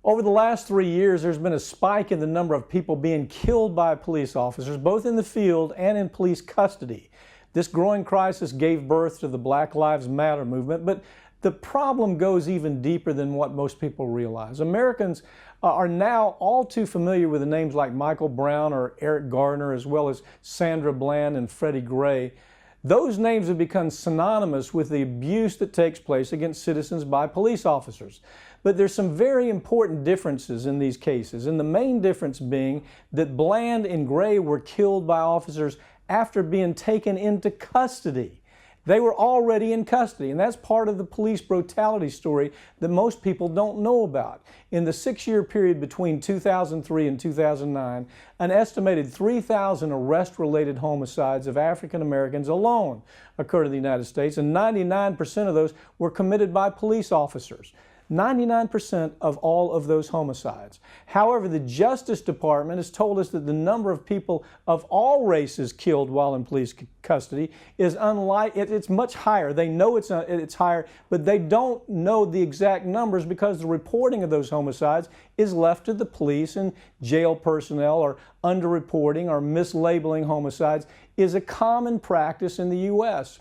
Over the last 3 years, there's been a spike in the number of people being killed by police officers, both in the field and in police custody. This growing crisis gave birth to the Black Lives Matter movement, but the problem goes even deeper than what most people realize. Americans are now all too familiar with the names like Michael Brown or Eric Garner, as well as Sandra Bland and Freddie Gray. Those names have become synonymous with the abuse that takes place against citizens by police officers. But there's some very important differences in these cases, and the main difference being that Bland and Gray were killed by officers after being taken into custody. They were already in custody, and that's part of the police brutality story that most people don't know about. In the 6-year period between 2003 and 2009, an estimated 3,000 arrest-related homicides of African Americans alone occurred in the United States, and 99% of those were committed by police officers. 99% of all of those homicides. However, the Justice Department has told us that the number of people of all races killed while in police custody is it's much higher. They know it's higher, but they don't know the exact numbers because the reporting of those homicides is left to the police, and jail personnel, or underreporting or mislabeling homicides is a common practice in the U.S.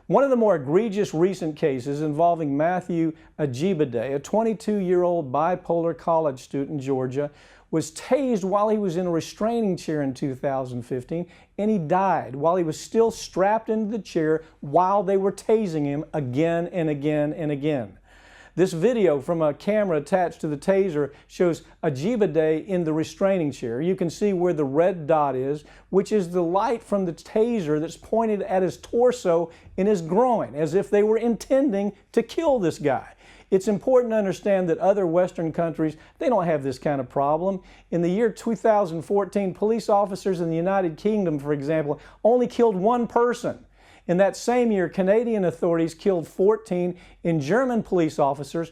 One of the more egregious recent cases involving Matthew Ajibade, a 22-year-old bipolar college student in Georgia, was tased while he was in a restraining chair in 2015, and he died while he was still strapped into the chair while they were tasing him again and again and again. This video from a camera attached to the taser shows Ajibade in the restraining chair. You can see where the red dot is, which is the light from the taser that's pointed at his torso and his groin, as if they were intending to kill this guy. It's important to understand that other Western countries, they don't have this kind of problem. In the year 2014, police officers in the United Kingdom, for example, only killed one person. In that same year, Canadian authorities killed 14, and German police officers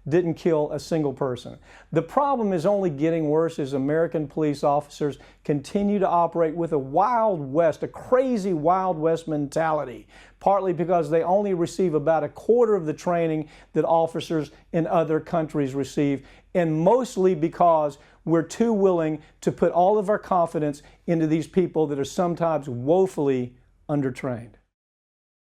didn't kill a single person. The problem is only getting worse as American police officers continue to operate with a Wild West, a crazy Wild West mentality, partly because they only receive about a quarter of the training that officers in other countries receive, and mostly because we're too willing to put all of our confidence into these people that are sometimes woefully undertrained.